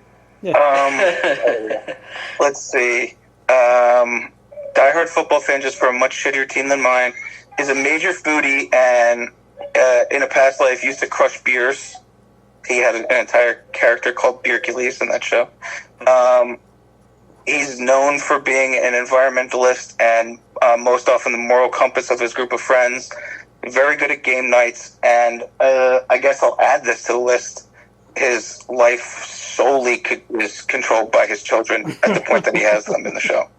Let's see. Diehard football fan, just for a much shittier team than mine, is a major foodie and in a past life used to crush beers. He had an entire character called Beercules in that show. He's known for being an environmentalist and most often the moral compass of his group of friends. Very good at game nights, and I guess I'll add this to the list. His life solely is controlled by his children at the point that he has them in the show.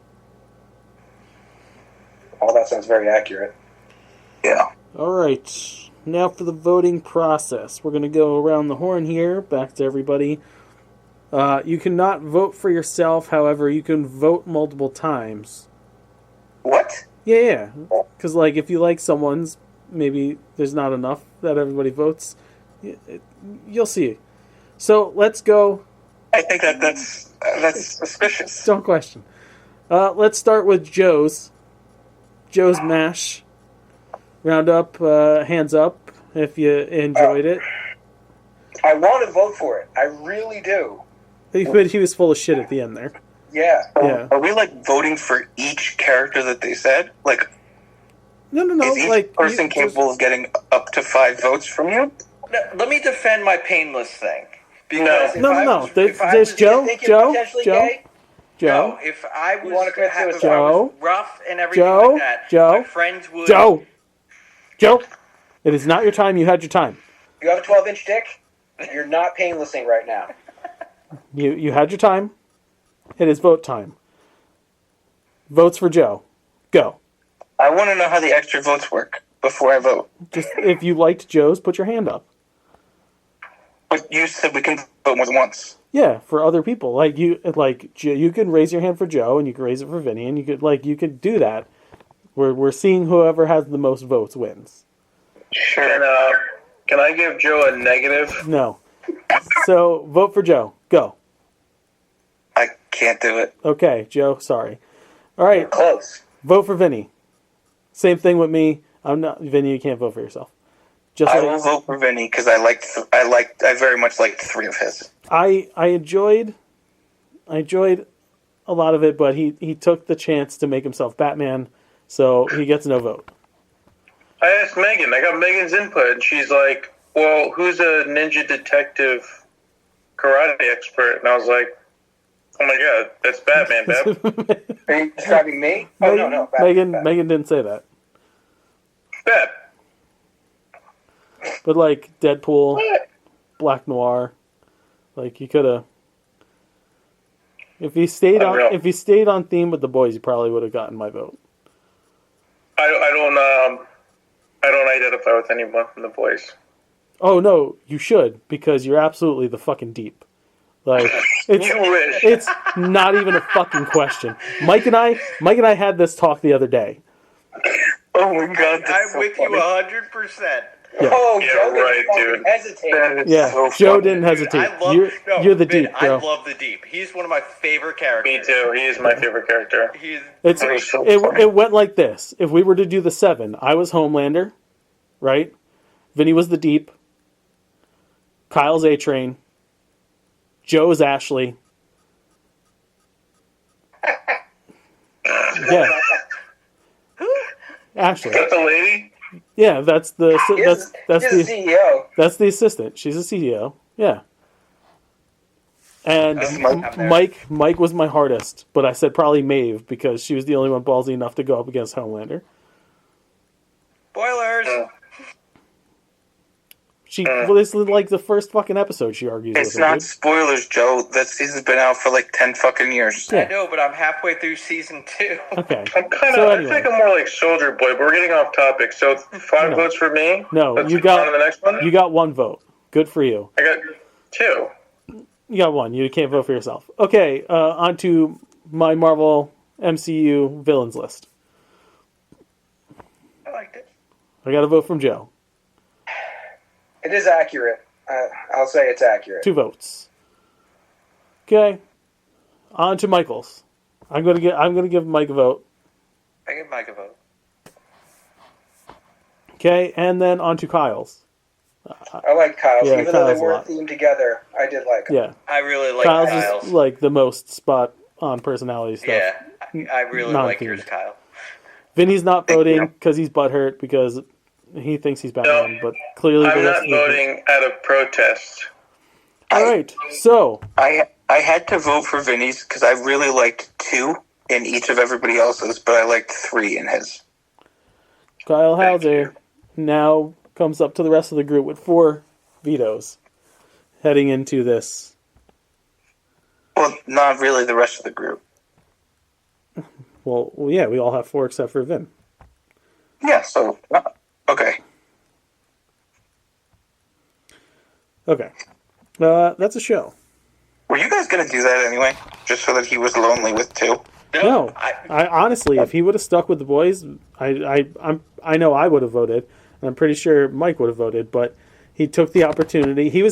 All that sounds very accurate. Yeah. All right. Now for the voting process. We're going to go around the horn here, back to everybody. You cannot vote for yourself, however, you can vote multiple times. What? Yeah. Because, like, if you like someone's, maybe there's not enough that everybody votes. You'll see. So, let's go. I think that's suspicious. Don't question. Let's start with Joe's MASH. Round up, hands up if you enjoyed it. I want to vote for it. I really do. But he was full of shit at the end there. Yeah. Yeah. Are we like voting for each character that they said? Like, No. is each Like person you capable of getting up to 5 votes from you? Let me defend my painless thing. Because No. if I No. was- There's, if I there's was Joe. Think you're Joe. potentially Joe. gay? Joe. No, if I was, wanna commit if I was suicide? rough and everything Joe? like that, Joe? my friends would. Joe. It is not your time. You had your time. You have a 12-inch dick? You're not painlessing right now. You had your time. It is vote time. Votes for Joe. Go. I want to know how the extra votes work before I vote. Just if you liked Joe's, put your hand up. But you said we can vote more than once. Yeah, for other people, you can raise your hand for Joe, and you can raise it for Vinny, and you could do that. We're seeing whoever has the most votes wins. Sure. Can I give Joe a negative? No. So vote for Joe. Go. I can't do it. Okay, Joe. Sorry. All right. Close. Vote for Vinny. Same thing with me. I'm not Vinny. You can't vote for yourself. Just I like will vote for Vinny because I very much liked 3 of his. I enjoyed a lot of it, but he took the chance to make himself Batman, so he gets no vote. I asked Megan. I got Megan's input, and she's like, well, who's a ninja detective karate expert? And I was like, oh my god, that's Batman, Beb. Are you describing me? Oh, no. Megan didn't say that. Beb. But like Deadpool, Black Noir, like you could have. If he stayed on theme with the boys, you probably would have gotten my vote. I don't identify with anyone from the boys. Oh no, you should, because you're absolutely the fucking Deep. Like You wish. it's not even a fucking question. Mike and I had this talk the other day. Oh my god, that's I'm so with funny. you 100%. Yeah. Oh, Yeah, Joe right, didn't dude. hesitate. That is Yeah, so Joe funny. didn't hesitate. I love, You're the Vin, Deep, bro. I love the Deep. He's one of my favorite characters. Me too. He is my favorite character. He's It's That is so funny. it went like this. If we were to do the 7, I was Homelander, right? Vinny was the Deep. Kyle's A-Train. Joe's Ashley. Yeah. Ashley. Is that the lady? Yeah, that's the He's the CEO. that's the assistant. She's a CEO. Yeah. And Mike was my hardest, but I said probably Maeve because she was the only one ballsy enough to go up against Homelander. spoilers. Well, this is like the first fucking episode she argues It's with him, not dude. spoilers, Joe. That season's been out for like 10 fucking years. Yeah. I know, but I'm halfway through season 2. Okay. I'm kind of. So I anyway. think I'm more like Soldier Boy, but we're getting off topic. So 5 No. votes for me. No, Let's you move on to the got next one. you got 1 vote. Good for you. I got 2. You got 1. You can't vote for yourself. Okay, on to my Marvel MCU villains list. I liked it. I got a vote from Joe. It is accurate. I'll say it's accurate. 2 votes. Okay. On to Michael's. I'm gonna give Mike a vote. I give Mike a vote. Okay, and then on to Kyle's. I like Kyle's. Yeah, Even though Kyle's they a weren't lot. themed together, I did like them. Yeah. I really like Kyle's Kyle's. is like the most spot on personality stuff. Yeah, I really Non-themed. like yours, Kyle. Vinny's not voting because he's butthurt because he thinks he's Batman, but clearly I'm the rest not of the voting out of protest. All right, so I had to vote for Vinny's because I really liked 2 in each of everybody else's, but I liked 3 in his. Kyle Thank Hauser now comes up to the rest of the group with 4 vetoes heading into this. Well, not really the rest of the group. Well, yeah, we all have 4 except for Vin. Yeah, so, okay. Okay, that's a show. Were you guys going to do that anyway? Just so that he was lonely with 2? No, I, I honestly, if he would have stuck with the boys, I know I would have voted, and I'm pretty sure Mike would have voted. But he took the opportunity. He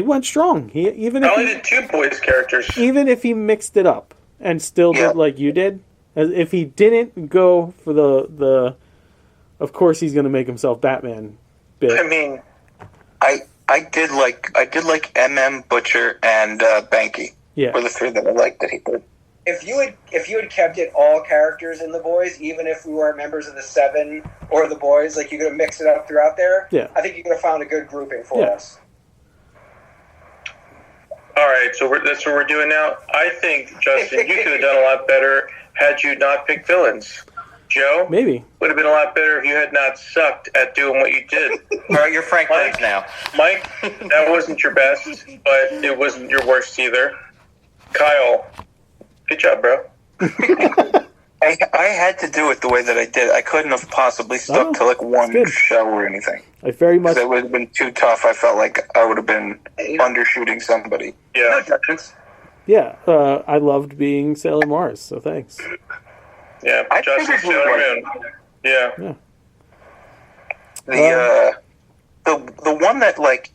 went strong. He I only did 2 boys characters. even if he mixed it up and still Yeah. did like you did, if he didn't go for the of course he's going to make himself Batman bit. I mean, I did like MM, Butcher, and Banky. Yeah. were the three that I liked that he did. If you had kept it all characters in the boys, even if we weren't members of the Seven or the boys, like you could have mixed it up throughout there. Yeah. I think you could have found a good grouping for Yeah. us. All right, so that's what we're doing now. I think, Justin, you could have done a lot better had you not picked villains. Joe, Maybe. would have been a lot better if you had not sucked at doing what you did. All right, you're Frank Burns now. Mike, that wasn't your best, but it wasn't your worst either. Kyle, good job, bro. I had to do it the way that I did. I couldn't have possibly stuck Oh, to like one good. show or anything. I very much. Because it would have been too tough. I felt like I would have been undershooting somebody. No Yeah, judgments. Yeah, I loved being Sailor Mars, so thanks. yeah. I Justin figured you Sailor would. Moon. Yeah. The one that like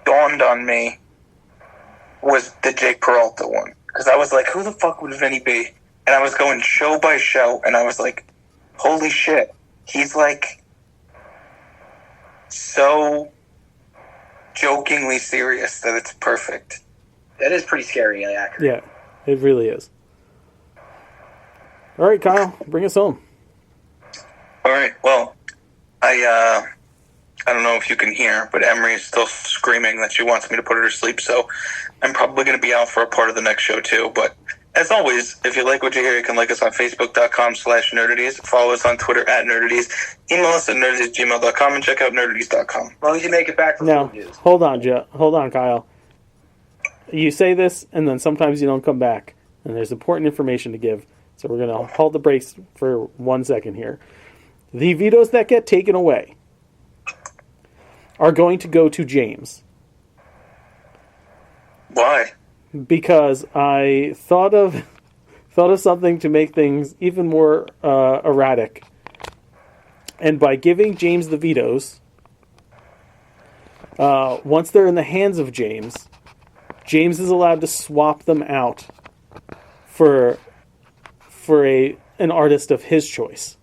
dawned on me was the Jake Peralta one. Because I was like, who the fuck would Vinny be? And I was going show by show, and I was like, holy shit. He's like so jokingly serious that it's perfect. That is pretty scary and accurate. Yeah, it really is. All right, Kyle, bring us home. All right, well, I don't know if you can hear, but Emery is still screaming that she wants me to put her to sleep, so I'm probably going to be out for a part of the next show too. But as always, if you like what you hear, you can like us on Facebook.com/Nerdities, follow us on Twitter @Nerdities, email us at nerdities@gmail.com, and check out nerdities.com. As long as you make it back for Now, food news. hold on, Hold on, Kyle. You say this, and then sometimes you don't come back, and there's important information to give. So we're going to hold the brakes for 1 second here. The vetoes that get taken away are going to go to James. Why? Because I thought of something to make things even more erratic. And by giving James the vetoes, once they're in the hands of James, James is allowed to swap them out for an artist of his choice.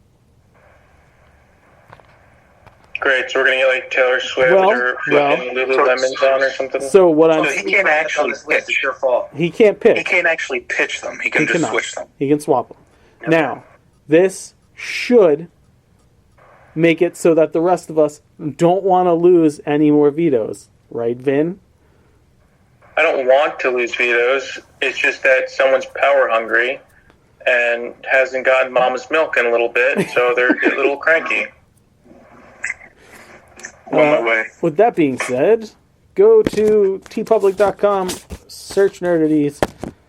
Great, so we're going to get like Taylor Swift or fucking Lululemon's on or something? So what I'm So he can't actually This list, pitch. it's your fault. he can't pick. He can't actually pitch them. He can He just cannot. switch them. He can swap them. Now, this should make it so that the rest of us don't want to lose any more vetoes, right, Vin? I don't want to lose vetoes. It's just that someone's power hungry and hasn't gotten mama's milk in a little bit, so they're a little cranky. On my way. With that being said, go to tpublic.com, search Nerdities,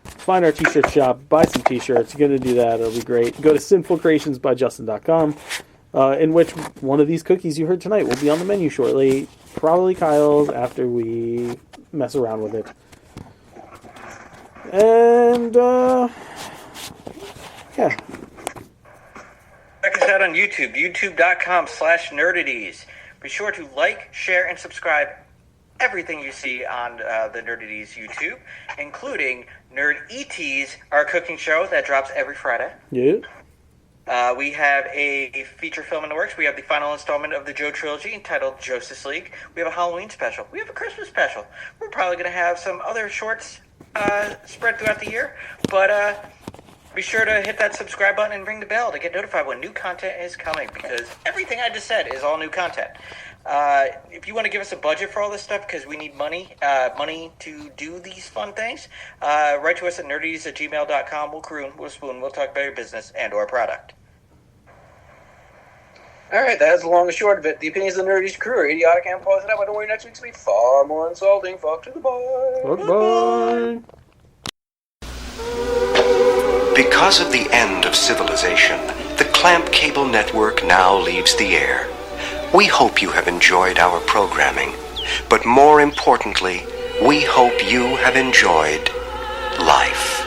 find our t-shirt shop, buy some t-shirts. You're going to do that. It'll be great. Go to sinfulcreationsbyjustin.com, in which one of these cookies you heard tonight will be on the menu shortly. Probably Kyle's after we mess around with it. And, yeah. Check us out on YouTube, youtube.com/Nerdities. Be sure to like, share, and subscribe everything you see on the Nerdities YouTube, including Nerd ETs, our cooking show that drops every Friday. Yeah. We have a feature film in the works. We have the final installment of the Joe trilogy entitled Justice League. We have a Halloween special. We have a Christmas special. We're probably going to have some other shorts spread throughout the year. But be sure to hit that subscribe button and ring the bell to get notified when new content is coming, because everything I just said is all new content. If you want to give us a budget for all this stuff, because we need money to do these fun things, write to us at nerdies@gmail.com. We'll croon, we'll spoon, we'll talk about your business and or product. All right, that's the long and short of it. The opinions of the Nerdies crew are idiotic and positive, but don't worry, next week's will be far more insulting. Fuck to the bye. Bye-bye. Because of the end of civilization, the Clamp Cable Network now leaves the air. We hope you have enjoyed our programming, but more importantly, we hope you have enjoyed life.